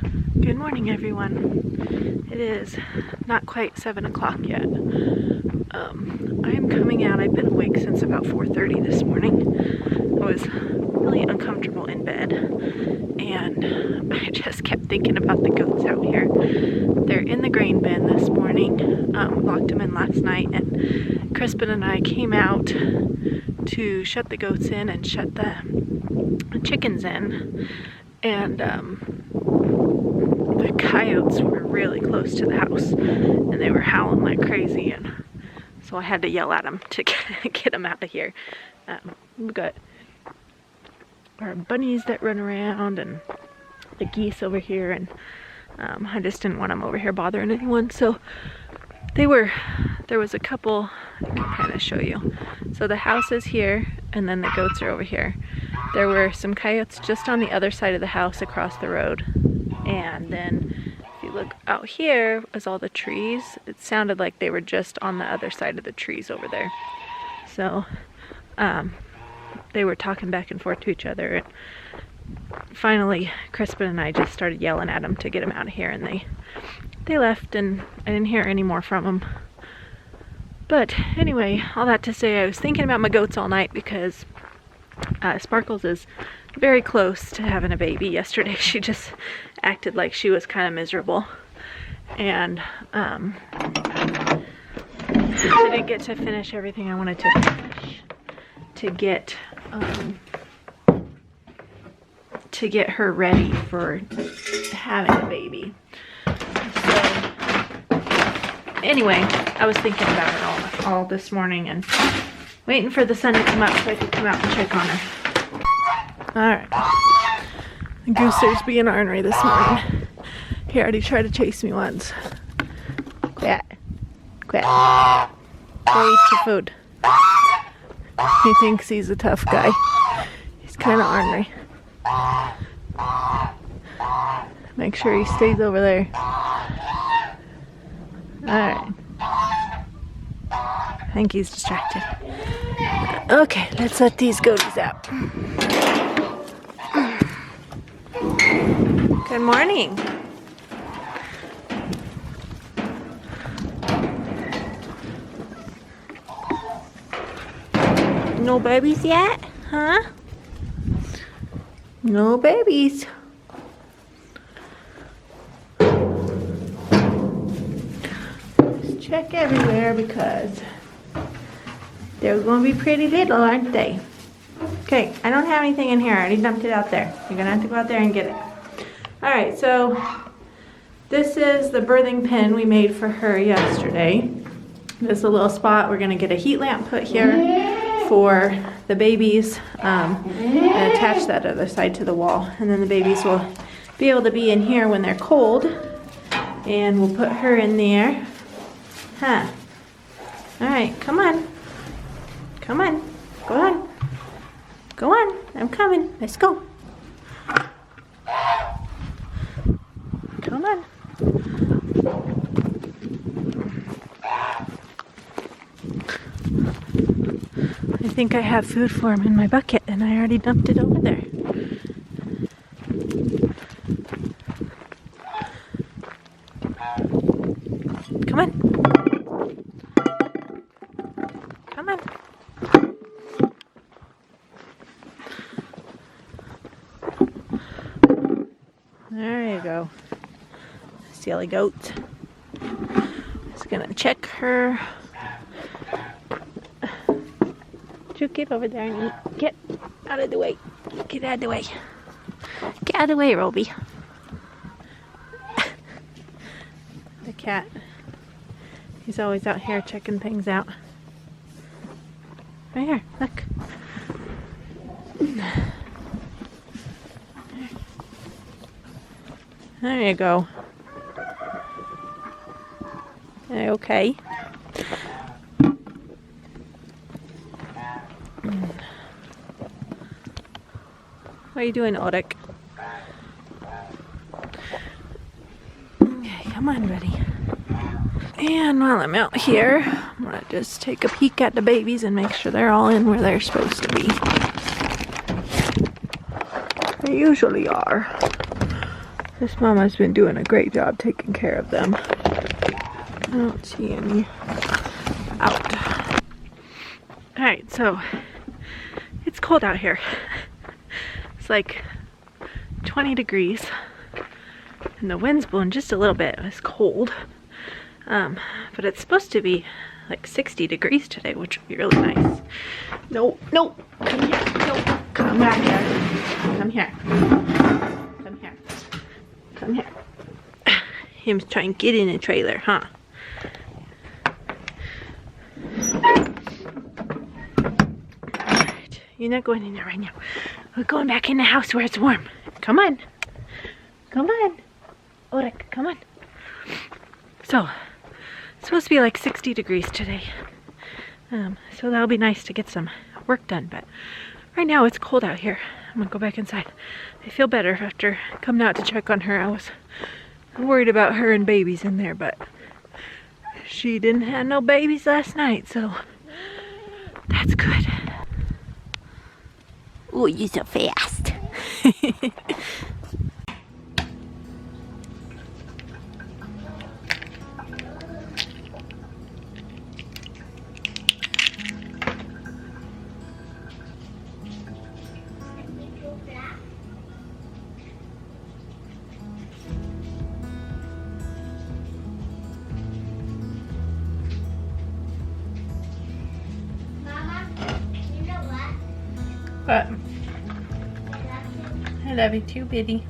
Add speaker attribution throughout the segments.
Speaker 1: Good morning, everyone. It is not quite 7 o'clock yet. I am coming out. I've been awake since about 4:30 this morning. I was really uncomfortable in bed, and I just kept thinking about the goats out here. They're in the grain bin this morning. Locked them in last night, and Kryspin and I came out to shut the goats in and shut the chickens in, and the coyotes were really close to the house, and they were howling like crazy, and so I had to yell at them to get them out of here. We've got our bunnies that run around and the geese over here, and I just didn't want them over here bothering anyone, so there was a couple. I can kind of show you. So the house is here, and then the goats are over here. There were some coyotes just on the other side of the house across the road, and then if you look out here is all the trees. It sounded like they were just on the other side of the trees over there. So they were talking back and forth to each other, and finally Kryspin and I just started yelling at them to get them out of here, and they left, and I didn't hear any more from them. But anyway, all that to say, I was thinking about my goats all night because Sparkles is very close to having a baby. Yesterday she just acted like she was kind of miserable, and I didn't get to finish everything I wanted to finish to get her ready for having a baby. So anyway, I was thinking about it all this morning and waiting for the sun to come up so I could come out and check on her. Alright. The gooser's being ornery this morning. He already tried to chase me once. Quit. Quit. Go eat your food. He thinks he's a tough guy. He's kind of ornery. Make sure he stays over there. Alright. I think he's distracted. Okay, let's let these goaties out. Good morning. No babies yet? Huh? No babies. Just check everywhere because they're going to be pretty little, aren't they? Okay, I don't have anything in here. I already dumped it out there. You're going to have to go out there and get it. Alright, so this is the birthing pen we made for her yesterday. This is a little spot. We're going to get a heat lamp put here for the babies, and attach that other side to the wall, and then the babies will be able to be in here when they're cold, and we'll put her in there. Huh. Alright, come on. Come on. Go on. Go on. I'm coming. Let's go. Come on. I think I have food for him in my bucket, and I already dumped it over there. Come on. Come on. There you go. Silly goat. Just gonna check her. You get over there and eat. Get out of the way. Get out of the way. Get out of the way, Roby. The cat. He's always out here checking things out. Right here, look. There you go. Okay. What are you doing, Orik? Okay, come on, buddy. And while I'm out here, I'm gonna just take a peek at the babies and make sure they're all in where they're supposed to be. They usually are. This mama's been doing a great job taking care of them. I don't see any out. Alright, so it's cold out here. It's like 20 degrees and the wind's blowing just a little bit. It's cold. But it's supposed to be like 60 degrees today, which would be really nice. No, no, come here, no, come back here. Come here. Come here. Come here. Him's trying to get in a trailer, huh? Alright, you're not going in there right now. We're going back in the house where it's warm. Come on. Come on. Orek, come on. So, it's supposed to be like 60 degrees today. So that'll be nice to get some work done, but right now it's cold out here. I'm gonna go back inside. I feel better after coming out to check on her. I was worried about her and babies in there, but she didn't have no babies last night, so that's good. Oh, you're so fast. But I love you too, Biddy.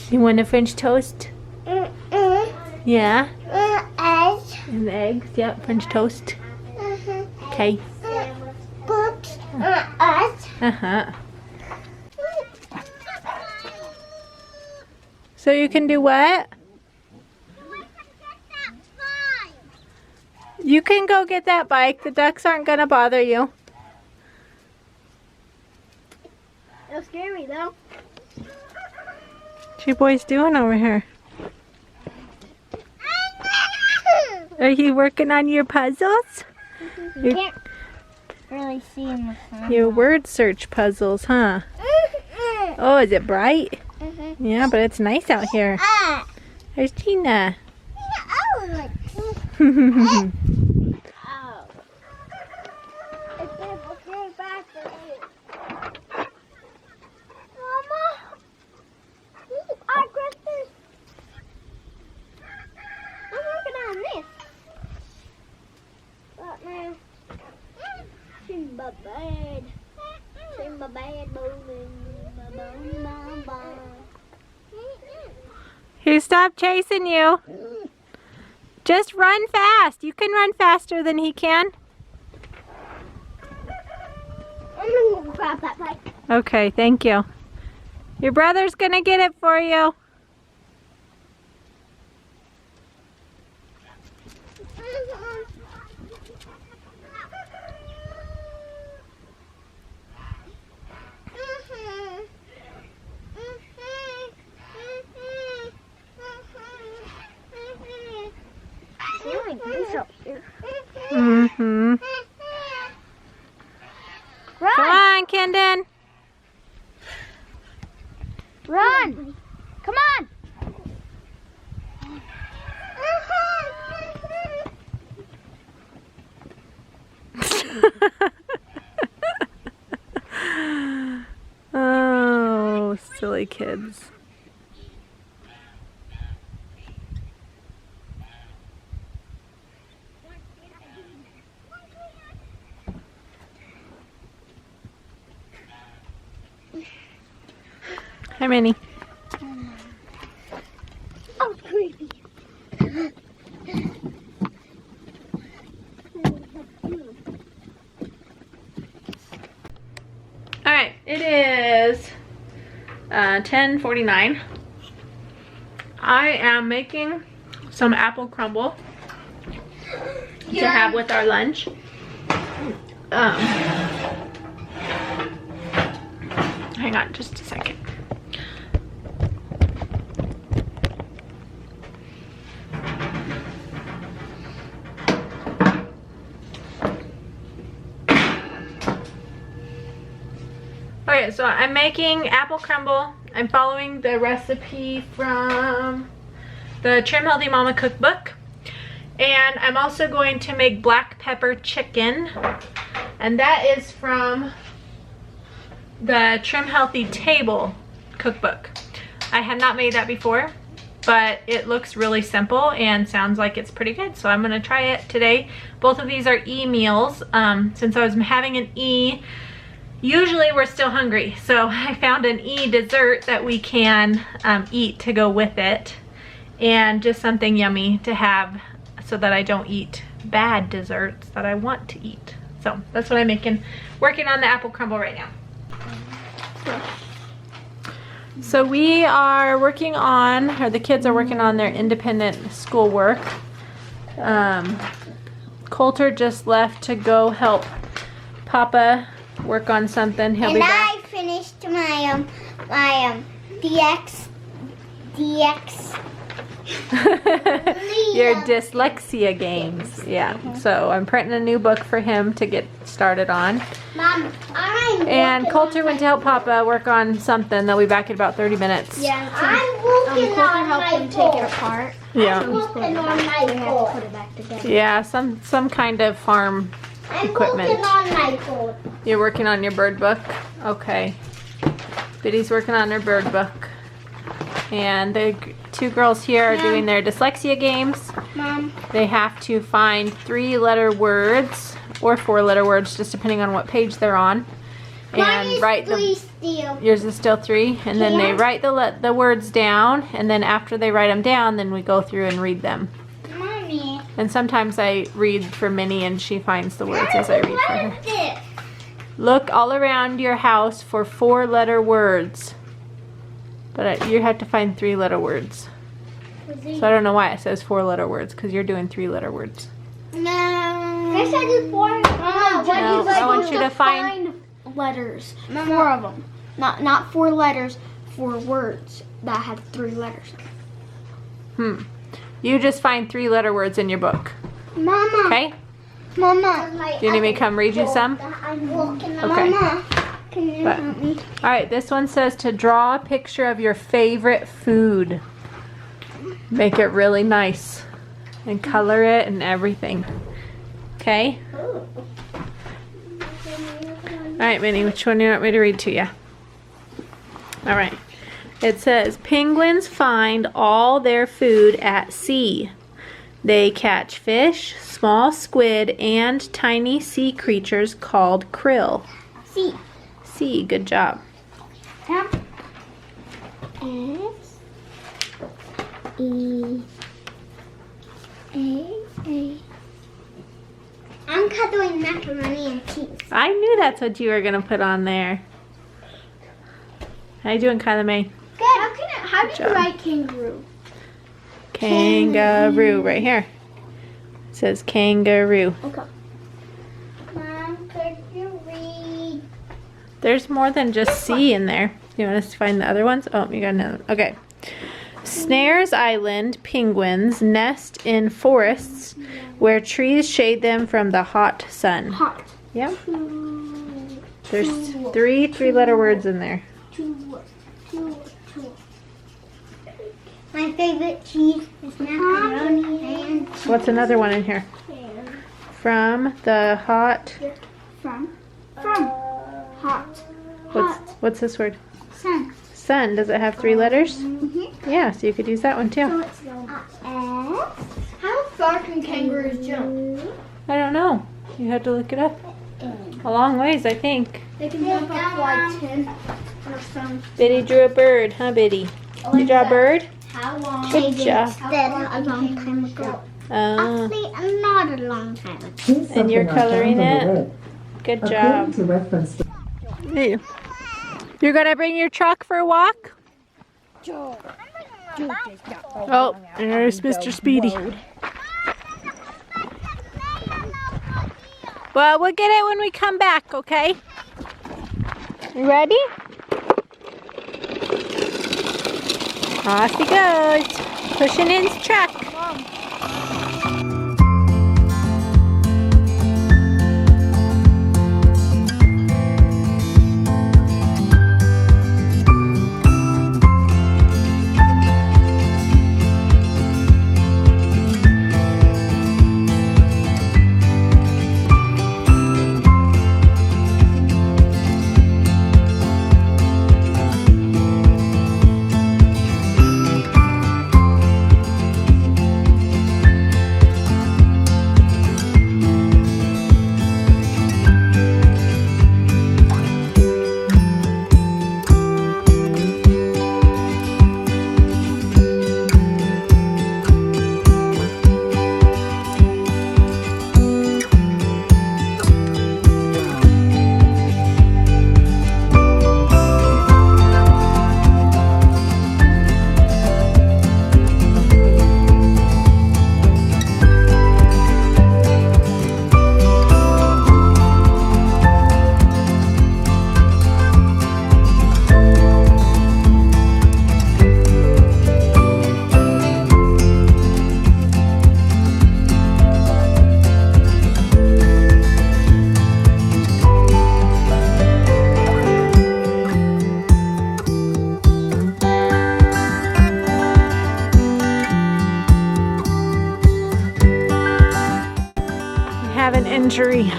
Speaker 1: You want a French toast? Yeah?
Speaker 2: Eggs.
Speaker 1: And eggs, yeah, French toast. Okay.
Speaker 2: Books. Eggs.
Speaker 1: Uh-huh. So you can do what? You can go get that bike. The ducks aren't going to bother you.
Speaker 2: It'll scare me though.
Speaker 1: What you boys doing over here? Are you working on your puzzles?
Speaker 2: You can't really see in the sun.
Speaker 1: Your word search puzzles, huh? Oh, is it bright? Yeah, but it's nice out here. There's Tina.
Speaker 2: Oh. Simba bad. Simba bad booming.
Speaker 1: He stopped chasing you. Just run fast. You can run faster than he can.
Speaker 2: I'm gonna go grab that bike.
Speaker 1: Okay, thank you. Your brother's gonna get it for you. Mm-hmm.
Speaker 2: Run!
Speaker 1: Come on, Kendon.
Speaker 2: Run! Come on!
Speaker 1: Oh, silly kids. Hi, Minnie.
Speaker 2: Oh, creepy.
Speaker 1: Alright, it is 10:49. I am making some apple crumble to have with our lunch. Hang on just a second. Okay, so I'm making apple crumble. I'm following the recipe from the Trim Healthy Mama cookbook. And I'm also going to make black pepper chicken. And that is from the Trim Healthy Table cookbook. I have not made that before, but it looks really simple and sounds like it's pretty good. So I'm gonna try it today. Both of these are E meals. Since I was having an E, usually we're still hungry. So I found an E dessert that we can eat to go with it. And just something yummy to have so that I don't eat bad desserts that I want to eat. So that's what I'm making. Working on the apple crumble right now. So we are working on, or the kids are working on their independent schoolwork. Kolter just left to go help Papa work on something. He'll be back.
Speaker 2: I finished my DX.
Speaker 1: Your dyslexia games. Yeah. So I'm printing a new book for him to get started on.
Speaker 2: Mom,
Speaker 1: And Kolter went to help Papa work on something. They'll be back in about 30 minutes.
Speaker 2: Yeah, I'm working on my
Speaker 3: helped him take it apart.
Speaker 1: Yeah.
Speaker 2: I'm working on my board.
Speaker 3: Put it back together.
Speaker 1: Yeah, some kind of farm
Speaker 2: I'm
Speaker 1: equipment.
Speaker 2: working on my board.
Speaker 1: You're working on your bird book? Okay. Biddy's working on her bird book. And the two girls here are doing their dyslexia games.
Speaker 2: Mom.
Speaker 1: They have to find 3-letter words or 4-letter words, just depending on what page they're on.
Speaker 2: Mine
Speaker 1: And
Speaker 2: is
Speaker 1: write
Speaker 2: 3
Speaker 1: the
Speaker 2: still.
Speaker 1: yours is still 3, and then they write the words down, and then after they write them down, then we go through and read them.
Speaker 2: Mommy.
Speaker 1: And sometimes I read for Minnie and she finds the words as I read for her.
Speaker 2: What is this?
Speaker 1: Look all around your house for 4-letter words. But you have to find 3-letter words. So I don't know why it says 4-letter words, because you're doing 3-letter words.
Speaker 2: No. Guess I do 4. Mama, what
Speaker 1: No,
Speaker 2: do you
Speaker 1: I want you to find
Speaker 3: letters. 4 of them. Not 4 letters, 4 words that have 3 letters.
Speaker 1: You just find 3-letter words in your book.
Speaker 2: Mama.
Speaker 1: Okay?
Speaker 2: Mama.
Speaker 1: Do you need me to come read you some?
Speaker 2: I'm walking.
Speaker 1: Okay.
Speaker 2: Mama. Can you
Speaker 1: But-
Speaker 2: help me?
Speaker 1: Alright, this one says to draw a picture of your favorite food. Make it really nice. And color it and everything. Okay? Alright, Minnie, which one do you want me to read to you? Alright. It says, penguins find all their food at sea. They catch fish, small squid, and tiny sea creatures called krill.
Speaker 2: See.
Speaker 1: Sea, good job.
Speaker 2: S E A. I'm coloring macaroni and cheese.
Speaker 1: I knew that's what you were going to put on there. How you doing, Kyla May?
Speaker 2: Good.
Speaker 3: How do you
Speaker 1: job.
Speaker 3: write kangaroo?
Speaker 1: Kangaroo, right here. It says kangaroo.
Speaker 3: Okay.
Speaker 2: Mom, could you read?
Speaker 1: There's more than just C in there. You want us to find the other ones? Oh, you got another one. Okay. Snares Island penguins nest in forests where trees shade them from the hot sun.
Speaker 3: Hot.
Speaker 1: Yep. There's 3 3-letter words in there.
Speaker 2: Two. My favorite cheese is macaroni and cheese.
Speaker 1: What's another one in here? From the hot.
Speaker 3: From. Hot.
Speaker 1: What's this word?
Speaker 2: Sun.
Speaker 1: Sun. Does it have 3 letters?
Speaker 2: Mm-hmm.
Speaker 1: Yeah, so you could use that one too.
Speaker 3: How far can kangaroos jump?
Speaker 1: I don't know. You have to look it up. A long ways, I think.
Speaker 3: They can jump up to like 10 or some.
Speaker 1: Biddy drew a bird, huh, Biddy? You draw a bird?
Speaker 3: How long?
Speaker 1: Good job.
Speaker 2: A long time ago.
Speaker 1: Oh,
Speaker 2: Actually, not a long time ago.
Speaker 1: and you're coloring it? Good job.
Speaker 4: According to reference
Speaker 1: Hey. You're gonna bring your truck for a walk? Oh, there's Mr. Speedy. Well, we'll get it when we come back, okay? You ready? Off he goes, pushing in his truck. Have an injury.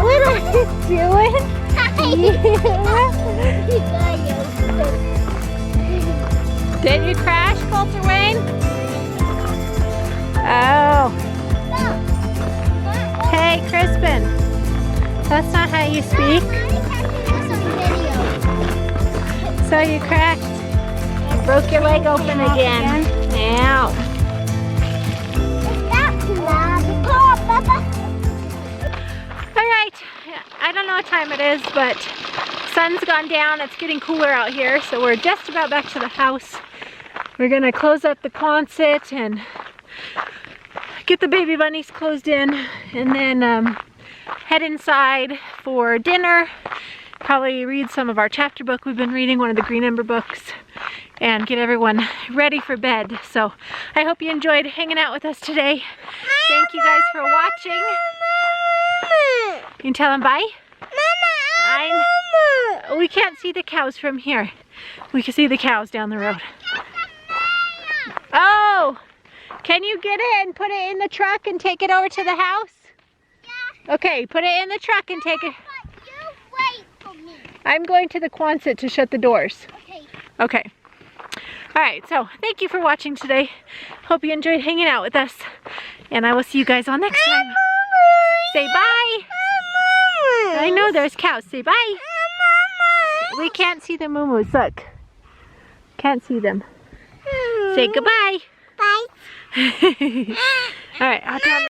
Speaker 1: What are you doing? Did you crash, Kolter Wayne? Oh. Hey, Kryspin. That's not how you speak. So you cracked. You broke your leg open again. Ow. Alright, I don't know what time it is, but sun's gone down. It's getting cooler out here, so we're just about back to the house. We're gonna close up the Quonset and get the baby bunnies closed in, and then head inside for dinner. Probably read some of our chapter book we've been reading, one of the Green Ember books, and get everyone ready for bed. So I hope you enjoyed hanging out with us today. Thank you guys for watching. You can tell them bye. We can't see the cows from here. We can see the cows down the road. Oh, can you get it and put it in the truck and take it over to the house? Yeah. Okay, put it in the truck and take it.
Speaker 2: But you wait for me.
Speaker 1: I'm going to the Quonset to shut the doors.
Speaker 2: Okay.
Speaker 1: Okay. Alright, so thank you for watching today. Hope you enjoyed hanging out with us. And I will see you guys all next time. Say bye. I know there's cows. Say bye. We can't see the moo-moos. Look. Can't see them. Say goodbye.
Speaker 2: Bye.
Speaker 1: Alright, I'll tell